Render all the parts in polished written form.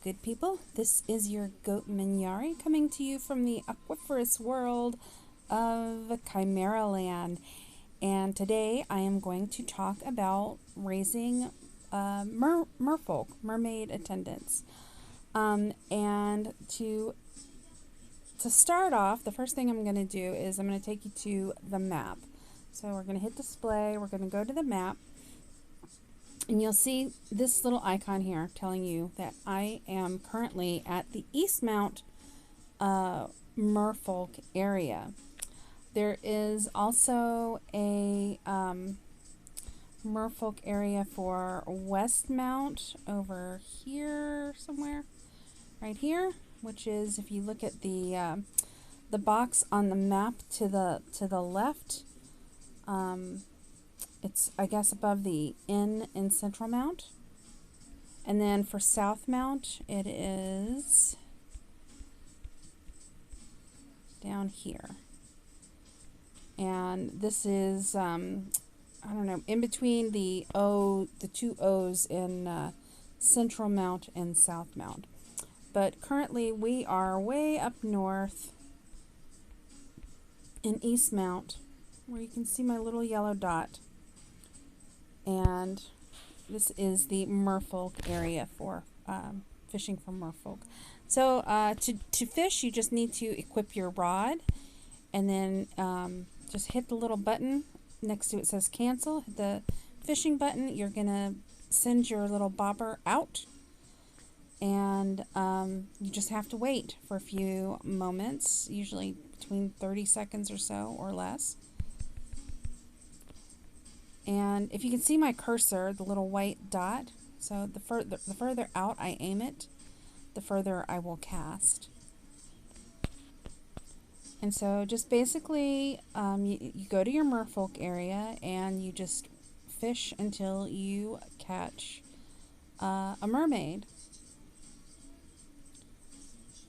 good people. This is your goat Minyari coming to you from the aquiferous world of Chimeraland. And today I am going to talk about raising merfolk, mermaid attendants. And to start off, the first thing I'm going to do is I'm going to take you to the map. So we're going to hit display, we're going to go to the map. And you'll see this little icon here telling you that I am currently at the Eastmount Merfolk area. There is also a Merfolk area for Westmount over here somewhere, right here, which is, if you look at the box on the map to the left. It's, I guess, above the inn in Central Mount. And then for South Mount, it is down here. And this is, I don't know, in between the two O's in Central Mount and South Mount. But currently we are way up north in Eastmount, where you can see my little yellow dot. And this is the Merfolk area for fishing for Merfolk. So to fish, you just need to equip your rod, and then just hit the little button next to it says cancel. Hit the fishing button. You're gonna send your little bobber out, and you just have to wait for a few moments, usually between 30 seconds or so or less. And if you can see my cursor, the little white dot, so the further out I aim it, the further I will cast. And so just basically, you go to your merfolk area and you just fish until you catch a mermaid.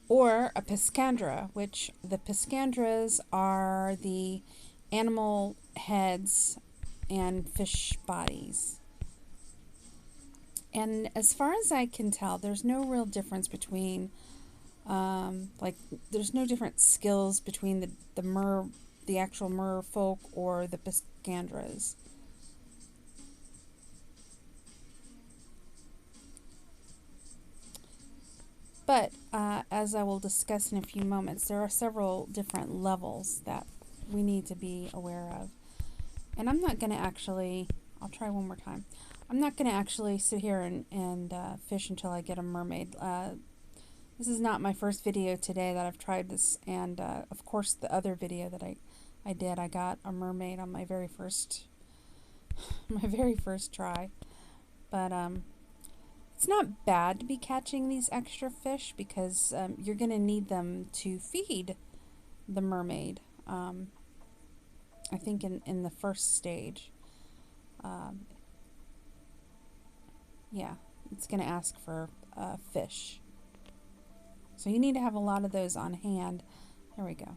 Or a piscandra, which the piscandras are the animal heads and fish bodies. And as far as I can tell, there's no real difference between there's no different skills between the actual merfolk or the piscandras. But as I will discuss in a few moments, there are several different levels that we need to be aware of. And I'm not going to actually, I'll try one more time. I'm not going to actually sit here and fish until I get a mermaid. This is not my first video today that I've tried this. And of course the other video that I did, I got a mermaid on my very first try. But it's not bad to be catching these extra fish, because you're going to need them to feed the mermaid. I think in the first stage, yeah, it's going to ask for fish. So you need to have a lot of those on hand. There we go.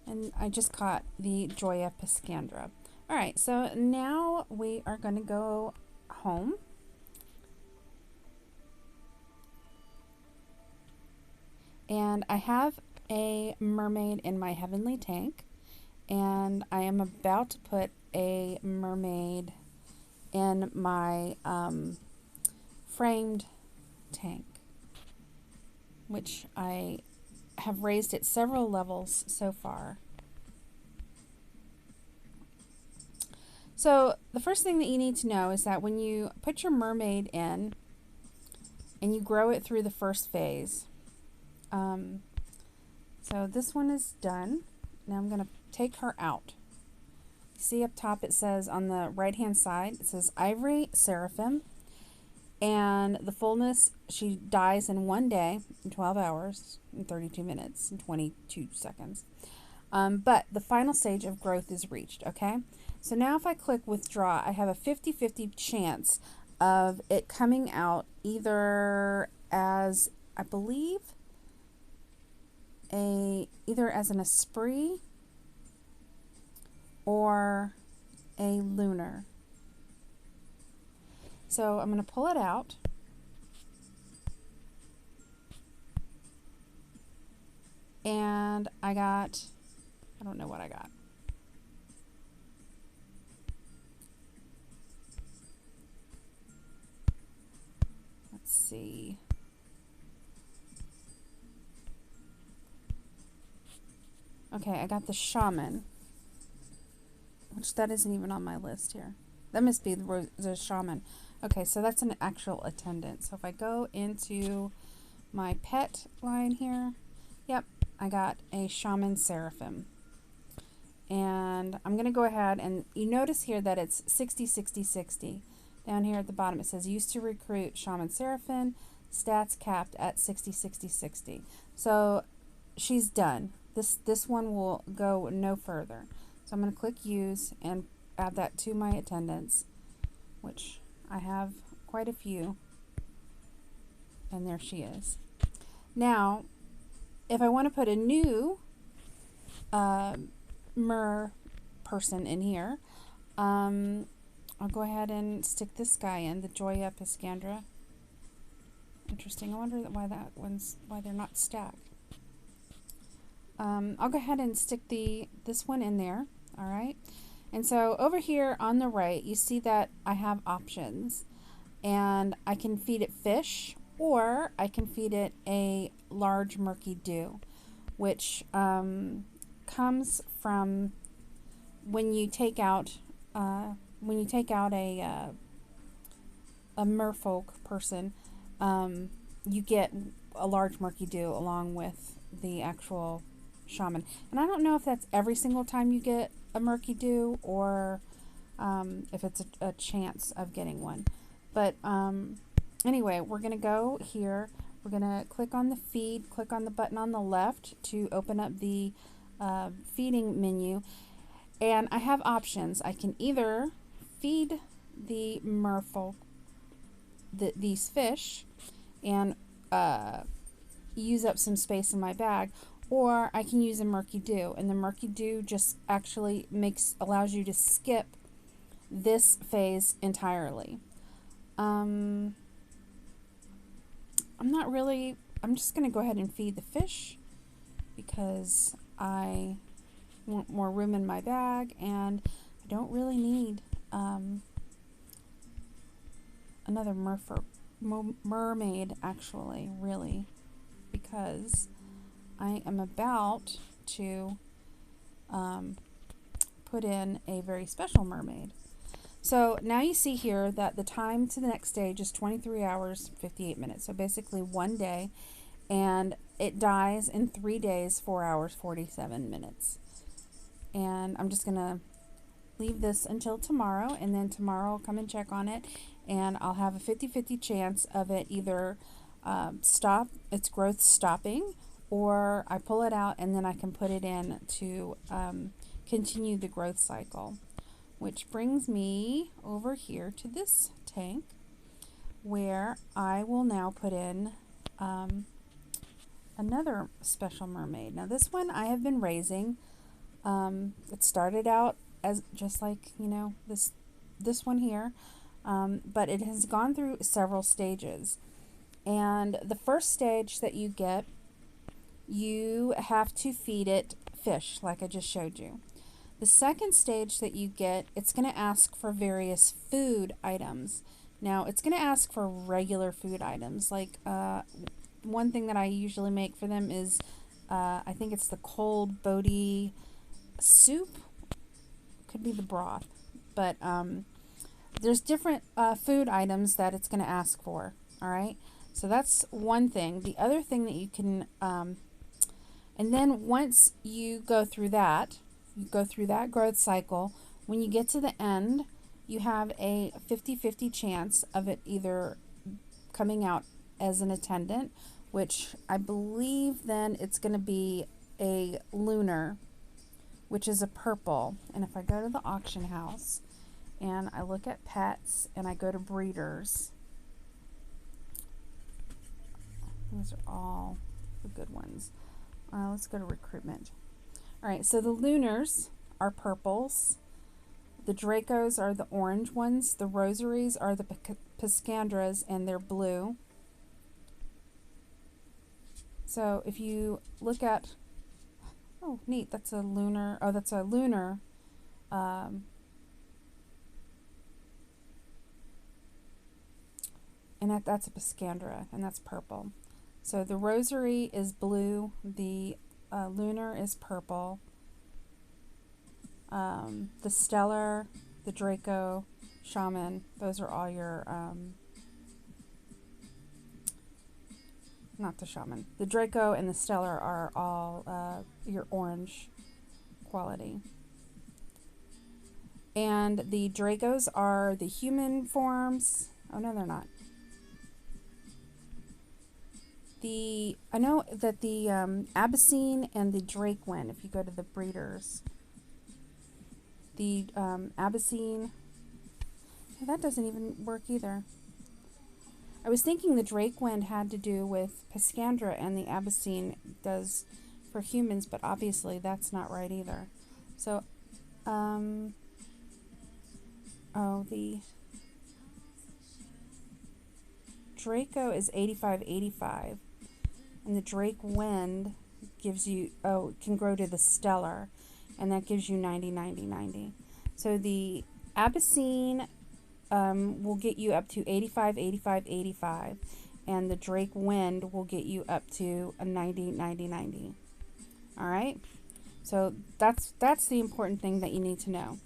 And I just caught the Joya piscandra. All right, so now we are going to go home. And I have a mermaid in my heavenly tank, and I am about to put a mermaid in my framed tank, which I have raised at several levels so far. So the first thing that you need to know is that when you put your mermaid in and you grow it through the first phase, so this one is done. Now I'm going to take her out. You see up top it says on the right hand side, it says Ivory Seraphim. And the fullness, she dies in 1 day, in 12 hours, in 32 minutes, and 22 seconds. But the final stage of growth is reached, okay? So now if I click withdraw, I have a 50-50 chance of it coming out either as, I believe, either as an esprit or a lunar. So I'm going to pull it out. And I don't know what I got. Let's see. Okay, I got the shaman, which that isn't even on my list here. That must be the shaman. Okay, so that's an actual attendant. So if I go into my pet line here, yep, I got a shaman seraphim. And I'm going to go ahead and you notice here that it's 60, 60, 60. Down here at the bottom it says used to recruit shaman seraphim, stats capped at 60, 60, 60. So she's done. This one will go no further. So I'm going to click use and add that to my attendants, which I have quite a few. And there she is. Now, if I want to put a new mer person in here, I'll go ahead and stick this guy in, the Joya Piscandra. Interesting. I wonder why they're not stacked. I'll go ahead and stick this one in there. All right. And so over here on the right, you see that I have options, and I can feed it fish, or I can feed it a large murky dew, which comes from when you take out a merfolk person, you get a large murky dew along with the actual shaman. And I don't know if that's every single time you get a murky dew, or if it's a chance of getting one. But anyway, we're going to go here. We're going to click on the feed, click on the button on the left to open up the feeding menu. And I have options. I can either feed the merfolk these fish and use up some space in my bag, or I can use a murky dew, and the murky dew just actually allows you to skip this phase entirely. I'm just going to go ahead and feed the fish because I want more room in my bag, and I don't really need another mermaid, actually, really, because I am about to put in a very special mermaid. So now you see here that the time to the next stage is 23 hours, 58 minutes. So basically 1 day, and it dies in 3 days, 4 hours, 47 minutes. And I'm just going to leave this until tomorrow, and then tomorrow I'll come and check on it, and I'll have a 50-50 chance of it either stop its growth stopping, or I pull it out and then I can put it in to continue the growth cycle. Which brings me over here to this tank, where I will now put in another special mermaid. Now this one I have been raising. It started out as just like, you know, this one here, but it has gone through several stages. And the first stage that you get, you have to feed it fish, like I just showed you. The second stage that you get, it's going to ask for various food items. Now, it's going to ask for regular food items. Like, one thing that I usually make for them is, I think it's the cold Bodhi soup. Could be the broth. But there's different food items that it's going to ask for. All right? So that's one thing. The other thing that you can, and then once you go through that, growth cycle, when you get to the end, you have a 50-50 chance of it either coming out as an attendant, which I believe then it's going to be a lunar, which is a purple. And if I go to the auction house and I look at pets and I go to breeders, these are all the good ones. Let's go to recruitment. All right, so the lunars are purples. The Dracos are the orange ones. The rosaries are the Piscandras, and they're blue. So if you look at Oh, neat. That's a lunar. Oh, that's a lunar. Um, and that's a Piscandra, and that's purple. So the rosary is blue. The lunar is purple. The stellar, the Draco, shaman. Those are all your not the shaman. The Draco and the stellar are all your orange quality. And the Dracos are the human forms. Oh no, they're not. I know that the Abyssine and the Drakewind, if you go to the breeders, the Abyssine, that doesn't even work either. I was thinking the Drakewind had to do with Piscandra and the Abyssine does for humans, but obviously that's not right either. So, the Draco is 85-85, and the Drakewind gives you, can grow to the stellar, and that gives you 90-90-90. So the Abyssine will get you up to 85-85-85, and the Drakewind will get you up to a 90-90-90. All right? So that's the important thing that you need to know.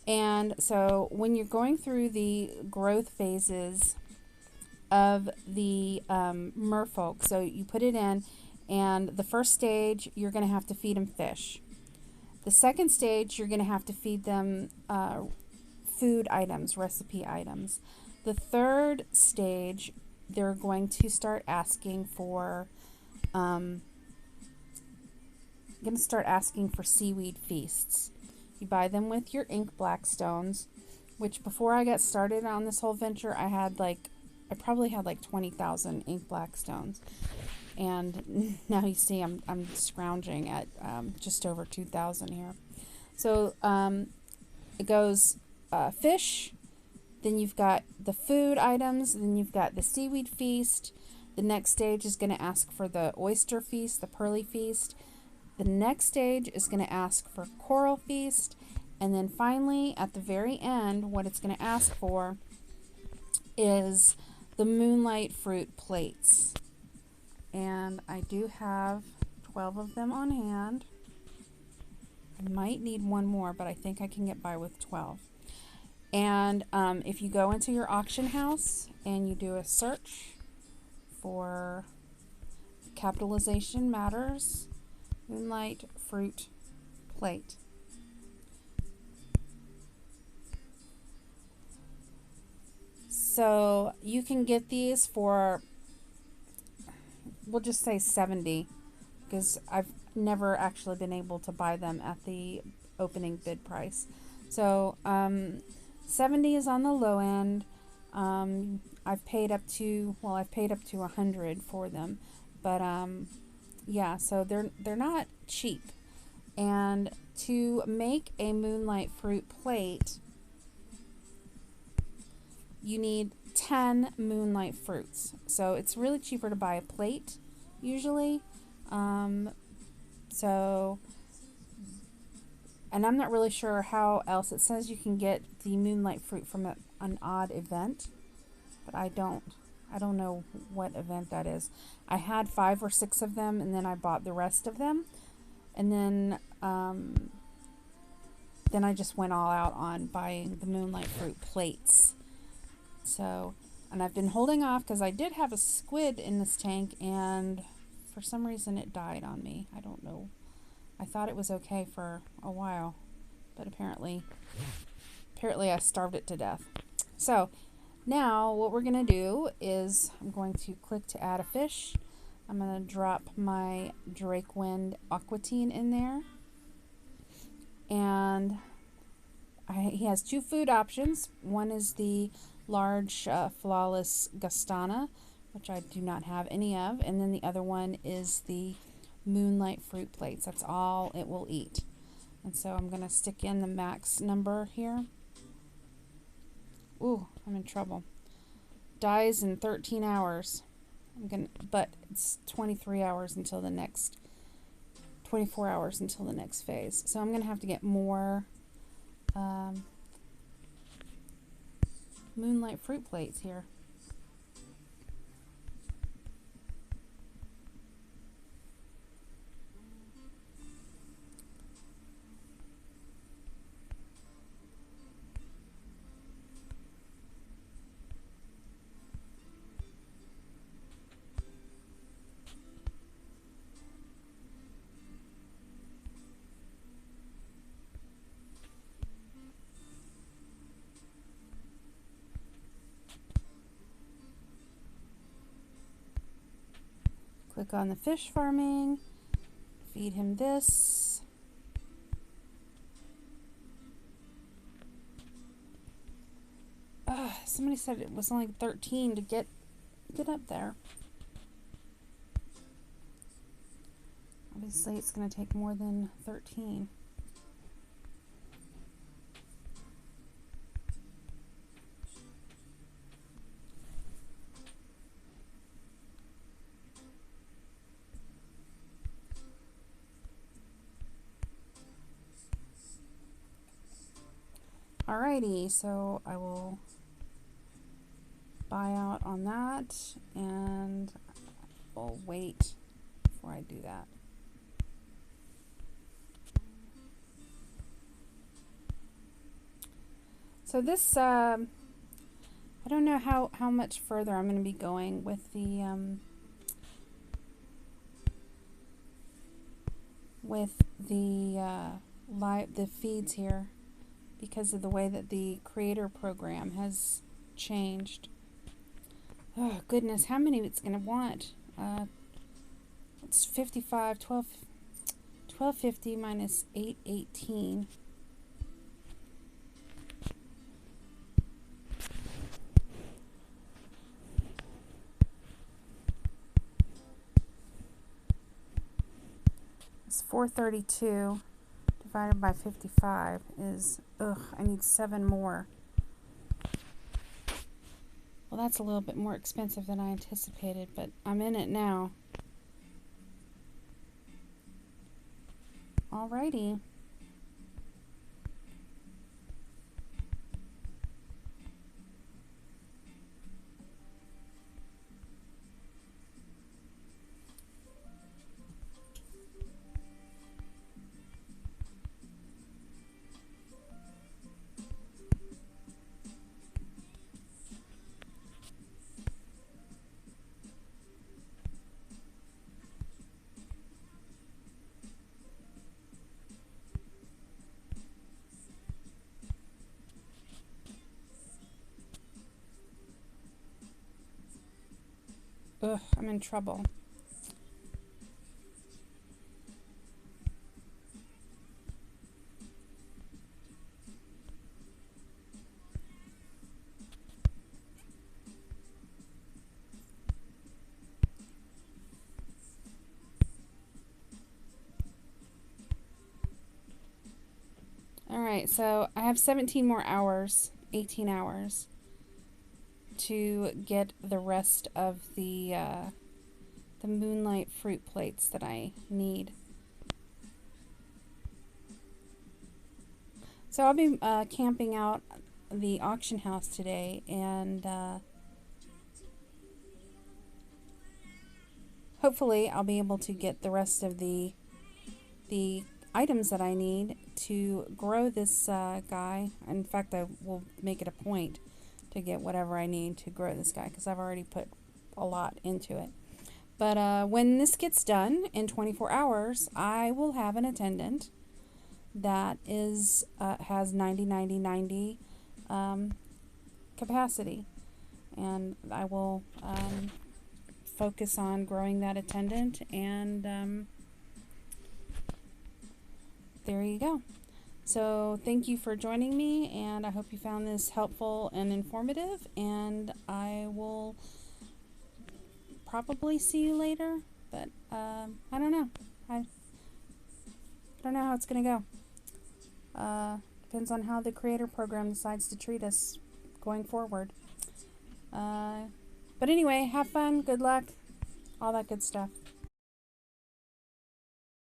And so when you're going through the growth phases of the merfolk, so you put it in, and the first stage, you're going to have to feed them fish. The second stage, you're going to have to feed them food items, recipe items. The third stage, they're going to start asking for seaweed feasts. You buy them with your ink blackstones, which before I got started on this whole venture, I probably had like 20,000 ink blackstones. And now you see I'm scrounging at just over 2,000 here. So it goes fish, then you've got the food items, then you've got the seaweed feast. The next stage is going to ask for the oyster feast, the pearly feast. The next stage is going to ask for coral feast. And then finally, at the very end, what it's going to ask for is the moonlight fruit plates. And I do have 12 of them on hand. I might need one more, but I think I can get by with 12. And if you go into your auction house and you do a search for Capitalization Matters Moonlight Fruit Plate, so you can get these for, we'll just say 70, because I've never actually been able to buy them at the opening bid price. So 70 is on the low end. I've paid up to 100 for them, but yeah, so they're not cheap. And to make a moonlight fruit plate, you need 10 moonlight fruits. So it's really cheaper to buy a plate usually. And I'm not really sure how else. It says you can get the moonlight fruit from an odd event, but I don't know what event that is. I had 5 or 6 of them, and then I bought the rest of them, and then I just went all out on buying the moonlight fruit plates. So, and I've been holding off because I did have a squid in this tank, and for some reason it died on me. I don't know. I thought it was okay for a while, but apparently I starved it to death. So now what we're going to do is I'm going to click to add a fish. I'm going to drop my Drakewind Aquatine in there. And he has 2 food options. One is the large flawless Gastana, which I do not have any of. And then the other one is the moonlight fruit plates. That's all it will eat. And so I'm going to stick in the max number here. Ooh, I'm in trouble. Dies in 13 hours. But it's 23 hours until the next 24 hours until the next phase. So I'm going to have to get more moonlight fruit plates here. Click on the fish farming, feed him this. Somebody said it was only 13 to get up there. Obviously it's going to take more than 13. Alrighty, so I will buy out on that, and I'll wait before I do that. So this, I don't know how much further I'm going to be going with the the feeds here, because of the way that the creator program has changed. Oh goodness, how many it's going to want? It's 55, 1250 minus 818. It's 432 divided by 55 is, I need 7 more. Well, that's a little bit more expensive than I anticipated, but I'm in it now. Alrighty. I'm in trouble. Alright, so I have 17 more hours, 18 hours, to get the rest of the moonlight fruit plates that I need. So I'll be camping out the auction house today, and hopefully I'll be able to get the rest of the items that I need to grow this guy. In fact, I will make it a point to get whatever I need to grow this guy, because I've already put a lot into it. But when this gets done in 24 hours, I will have an attendant that is has 90 capacity, and I will focus on growing that attendant, and there you go. So thank you for joining me, and I hope you found this helpful and informative, and I will probably see you later, but I don't know. I don't know how it's going to go. Depends on how the creator program decides to treat us going forward. But anyway, have fun, good luck, all that good stuff.